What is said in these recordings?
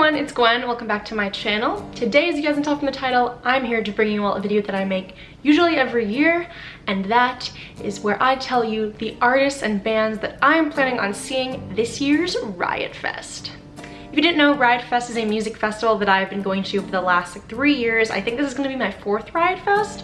everyone, it's Gwen. Welcome back to my channel. Today, as you guys can tell from the title, I'm here to bring you all a video that I make usually every year, and that is where I tell you the artists and bands that I am planning on seeing this year's Riot Fest. If you didn't know, Riot Fest is a music festival that I've been going to for the last 3 years. I think this is going to be my 4th Riot Fest.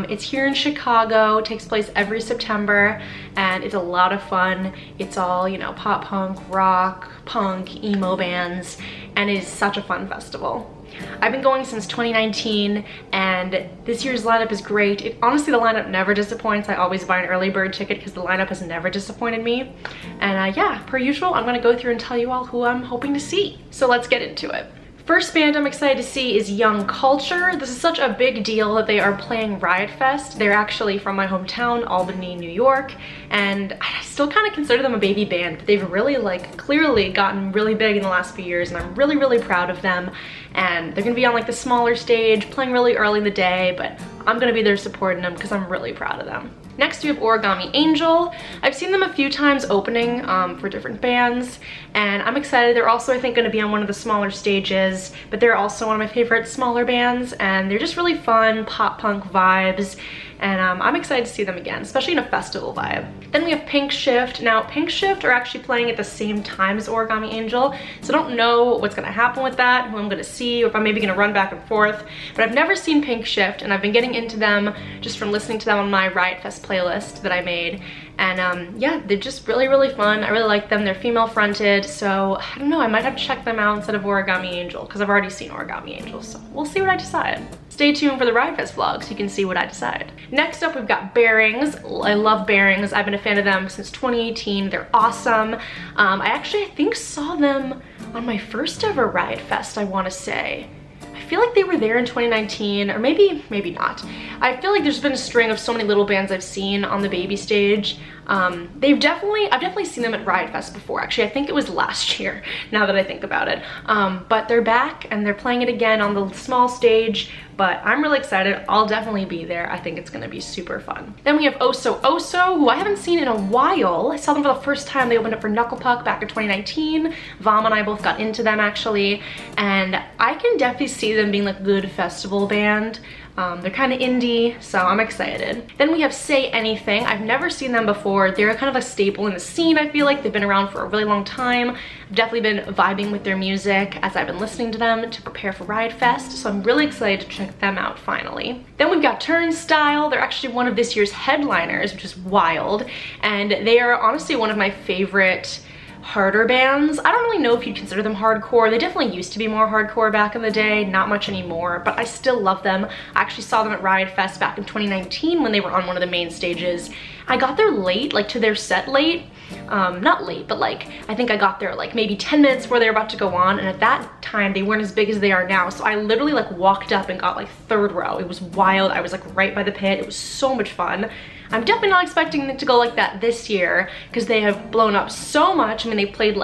It's here in Chicago. It takes place every September, and it's a lot of fun. It's all, you know, pop punk, rock, punk, emo bands, and it is such a fun festival. I've been going since 2019, and this year's lineup is great. Honestly, the lineup never disappoints. I always buy an early bird ticket because the lineup has never disappointed me. And yeah, per usual, I'm gonna go through and tell you all who I'm hoping to see. So let's get into it. First band I'm excited to see is Young Culture. This is such a big deal that they are playing Riot Fest. They're actually from my hometown, Albany, New York, and I still kind of consider them a baby band, but they've really clearly gotten really big in the last few years, and I'm really proud of them. And they're gonna be on the smaller stage, playing really early in the day, but I'm gonna be there supporting them because I'm really proud of them. Next we have Origami Angel. I've seen them a few times opening for different bands, and I'm excited. They're also, I think, going to be on one of the smaller stages, but they're also one of my favorite smaller bands, and they're just really fun pop punk vibes, and I'm excited to see them again, especially in a festival vibe. Then we have Pink Shift. Now, Pink Shift are actually playing at the same time as Origami Angel, so I don't know what's going to happen with that, who I'm going to see, or if I'm maybe going to run back and forth, but I've never seen Pink Shift, and I've been getting into them just from listening to them on my Riot Fest playlist that I made, and yeah, they're just really fun. I really like them. They're female fronted, so I don't know, I might have to check them out instead of Origami Angel because I've already seen Origami Angel, so we'll see what I decide. Stay tuned for the Riot Fest vlog so you can see what I decide. Next up, we've got Bearings. I love Bearings. I've been a fan of them since 2018. They're awesome. I think saw them on my first ever Riot Fest, I want to say. I feel like they were there in 2019, or maybe not. I feel like there's been a string of so many little bands I've seen on the baby stage. I've definitely seen them at Riot Fest before. Actually, I think it was last year, now that I think about it. But they're back and they're playing it again on the small stage, but I'm really excited. I'll definitely be there. I think it's gonna be super fun. Then we have Oso Oso, who I haven't seen in a while. I saw them for the first time. They opened up for Knuckle Puck back in 2019. Vam and I both got into them actually, and I can definitely see them being like a good festival band. They're kind of indie, so I'm excited. Then we have Say Anything. I've never seen them before. They're kind of a staple in the scene, I feel like. They've been around for a really long time. I've definitely been vibing with their music as I've been listening to them to prepare for Riot Fest, so I'm really excited to check them out finally. Then we've got Turnstile. They're actually one of this year's headliners, which is wild, and they are honestly one of my favorite harder bands. I don't really know if you'd consider them hardcore. They definitely used to be more hardcore back in the day, not much anymore, but I still love them. I actually saw them at Riot Fest back in 2019 when they were on one of the main stages. I got there late, to their set late. Not late, but I think I got there maybe 10 minutes before they were about to go on, and at that time they weren't as big as they are now, so I literally walked up and got 3rd row. It was wild. I was right by the pit. It was so much fun. I'm definitely not expecting them to go like that this year because they have blown up so much. I mean, they played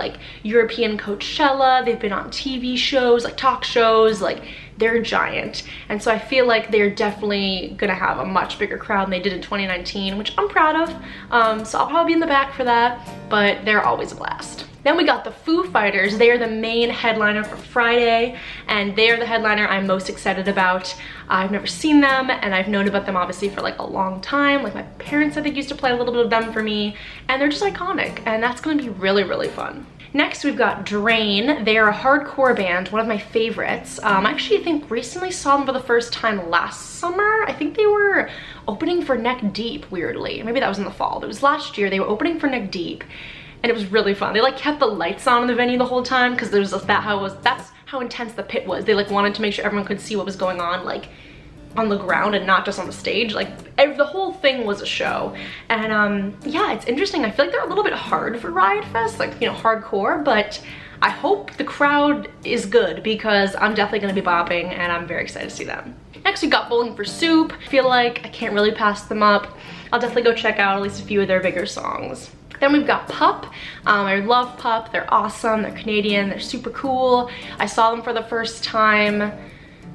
European Coachella, they've been on TV shows, talk shows, they're giant. And so I feel like they're definitely gonna have a much bigger crowd than they did in 2019, which I'm proud of. So I'll probably be in the back for that, but they're always a blast. Then we got the Foo Fighters. They are the main headliner for Friday, and they are the headliner I'm most excited about. I've never seen them, and I've known about them obviously for a long time. My parents, I think, used to play a little bit of them for me, and they're just iconic, and that's gonna be really fun. Next, we've got Drain. They are a hardcore band, one of my favorites. Actually, I think recently saw them for the first time last summer. I think they were opening for Neck Deep, weirdly. Maybe that was in the fall. It was last year. They were opening for Neck Deep, and it was really fun. They kept the lights on in the venue the whole time because that's how intense the pit was. They wanted to make sure everyone could see what was going on on the ground and not just on the stage. The whole thing was a show. And yeah, it's interesting. I feel like they're a little bit hard for Riot Fest, hardcore, but I hope the crowd is good because I'm definitely gonna be bopping and I'm very excited to see them. Next, we got Bowling for Soup. I feel like I can't really pass them up. I'll definitely go check out at least a few of their bigger songs. Then we've got Pup. I love Pup. They're awesome. They're Canadian. They're super cool. I saw them for the first time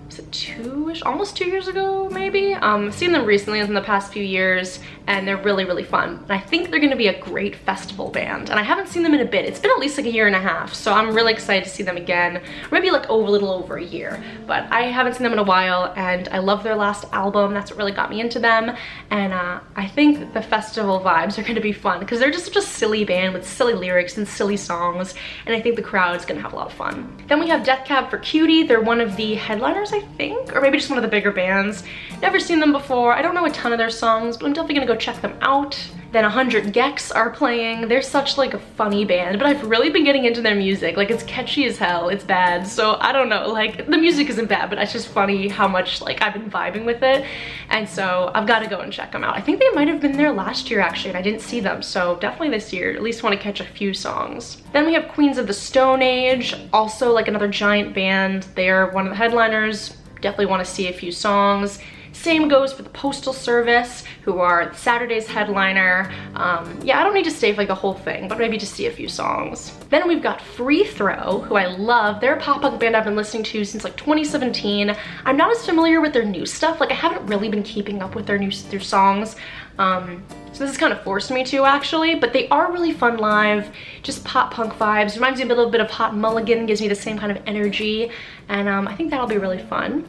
was it two-ish, almost 2 years ago maybe? I've seen them recently in the past few years, and they're really, really fun. And I think they're gonna be a great festival band, and I haven't seen them in a bit. It's been at least like a year and a half, so I'm really excited to see them again. Or maybe like a little over a year, but I haven't seen them in a while, and I love their last album. That's what really got me into them, and I think the festival vibes are gonna be fun, because they're just such a silly band with silly lyrics and silly songs, and I think the crowd's gonna have a lot of fun. Then we have Death Cab for Cutie. They're one of the headliners, I think, or maybe just one of the bigger bands. Never seen them before. I don't know a ton of their songs, but I'm definitely gonna go check them out. Then 100 Gex are playing. They're such like a funny band, but I've really been getting into their music. Like, it's catchy as hell, it's bad, so I don't know, like the music isn't bad, but it's just funny how much like I've been vibing with it, and so I've got to go and check them out. I think they might have been there last year actually, and I didn't see them, so definitely this year, at least want to catch a few songs. Then we have Queens of the Stone Age, also like another giant band. They're one of the headliners, definitely want to see a few songs. Same goes for the Postal Service, who are Saturday's headliner. Yeah, I don't need to stay for like the whole thing, but maybe just see a few songs. Then we've got Free Throw, who I love. They're a pop-punk band I've been listening to since like 2017. I'm not as familiar with their new stuff. Like, I haven't really been keeping up with their songs. So this has kind of forced me to, actually, but they are really fun live. Just pop-punk vibes. Reminds me a little bit of Hot Mulligan, gives me the same kind of energy, and I think that'll be really fun.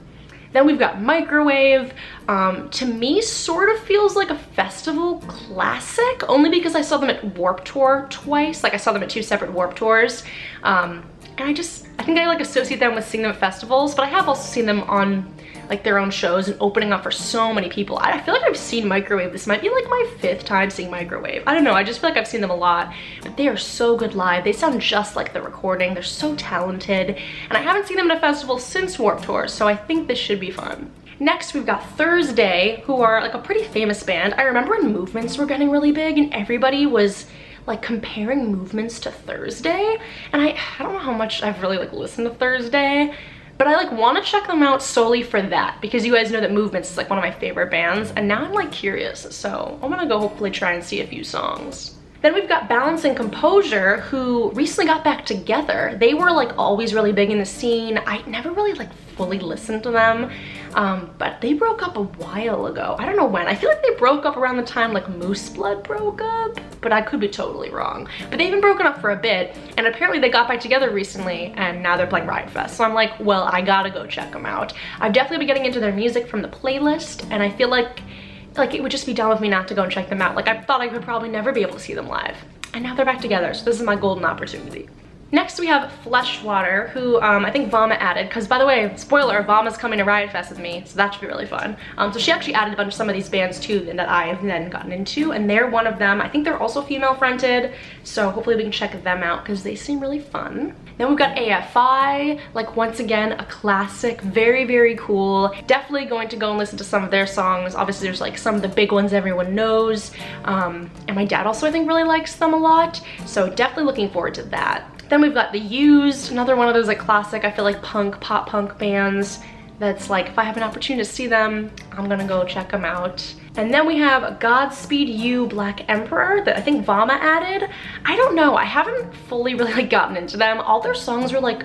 Then we've got Microwave. To me, sort of feels like a festival classic, only because I saw them at Warped Tour twice. Like, I saw them at 2 separate Warped Tours. And I think I like associate them with seeing them at festivals, but I have also seen them on like their own shows and opening up for so many people. I feel like I've seen Microwave. This might be like my 5th time seeing Microwave. I don't know, I just feel like I've seen them a lot, but they are so good live. They sound just like the recording. They're so talented, and I haven't seen them at a festival since Warped Tour, so I think this should be fun. Next, we've got Thursday, who are like a pretty famous band. I remember when Movements were getting really big and everybody was like comparing Movements to Thursday, and I don't know how much I've really like listened to Thursday, but I like want to check them out solely for that, because you guys know that Movements is like one of my favorite bands, and now I'm like curious, so I'm gonna go hopefully try and see a few songs. Then we've got Balance and Composure, who recently got back together. They were like always really big in the scene. I never really like fully listened to them, but they broke up a while ago. I don't know when. I feel like they broke up around the time like Moose Blood broke up, but I could be totally wrong. But they've been broken up for a bit, and apparently they got back together recently, and now they're playing Riot Fest. So I'm like, well, I gotta go check them out. I've definitely been getting into their music from the playlist, and I feel like it would just be dumb of me not to go and check them out. Like, I thought I would probably never be able to see them live, and now they're back together, so this is my golden opportunity. Next, we have Fleshwater, who I think Vama added, because by the way, spoiler, Vama's coming to Riot Fest with me, so that should be really fun. So she actually added a bunch of some of these bands too that I have then gotten into, and they're one of them. I think they're also female fronted, so hopefully we can check them out because they seem really fun. Then we've got AFI, like once again, a classic, very, very cool. Definitely going to go and listen to some of their songs. Obviously there's like some of the big ones everyone knows, and my dad also I think really likes them a lot, so definitely looking forward to that. Then we've got The Used, another one of those like classic, I feel like pop punk bands that's like, if I have an opportunity to see them, I'm gonna go check them out. And then we have Godspeed You, Black Emperor, that I think Vama added. I don't know, I haven't fully really like gotten into them. All their songs are like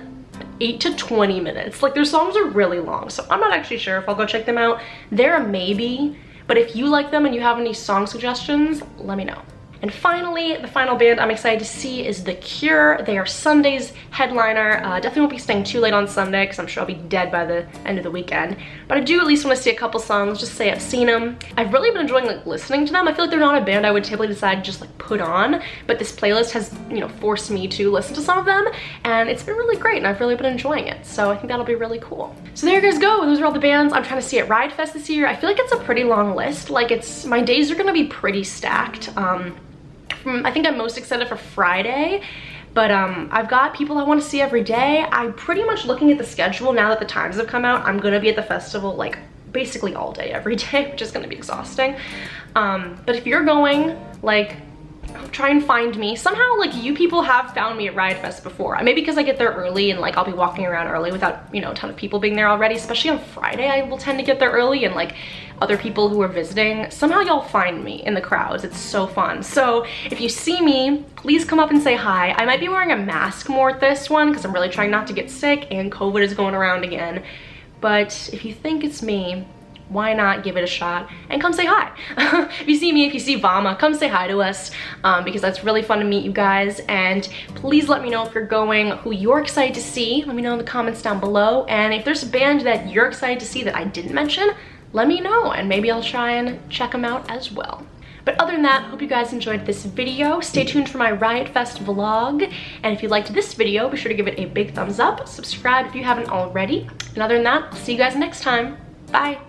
8 to 20 minutes. Like, their songs are really long, so I'm not actually sure if I'll go check them out. They're a maybe, but if you like them and you have any song suggestions, let me know. And finally, the final band I'm excited to see is The Cure. They are Sunday's headliner. Definitely won't be staying too late on Sunday because I'm sure I'll be dead by the end of the weekend. But I do at least want to see a couple songs, just say I've seen them. I've really been enjoying like listening to them. I feel like they're not a band I would typically decide to just like put on, but this playlist has, you know, forced me to listen to some of them, and it's been really great, and I've really been enjoying it. So I think that'll be really cool. So there you guys go. Those are all the bands I'm trying to see at Riot Fest this year. I feel like it's a pretty long list. Like, my days are gonna be pretty stacked. I think I'm most excited for Friday, but I've got people I want to see every day. I'm pretty much looking at the schedule now that the times have come out. I'm gonna be at the festival like basically all day every day, which is gonna be exhausting. But if you're going, like, try and find me. Somehow, like, you people have found me at Riot Fest before. Maybe because I get there early and like I'll be walking around early without, you know, a ton of people being there already. Especially on Friday, I will tend to get there early, and like other people who are visiting, somehow y'all find me in the crowds. It's so fun. So if you see me, please come up and say hi. I might be wearing a mask more at this one because I'm really trying not to get sick, and COVID is going around again. but if you think it's me, why not give it a shot and come say hi? If you see me, if you see Vama, come say hi to us, because that's really fun to meet you guys. And please let me know if you're going, who you're excited to see. Let me know in the comments down below. And if there's a band that you're excited to see that I didn't mention, let me know, and maybe I'll try and check them out as well. But other than that, hope you guys enjoyed this video. Stay tuned for my Riot Fest vlog. And if you liked this video, be sure to give it a big thumbs up. Subscribe if you haven't already. And other than that, I'll see you guys next time. Bye.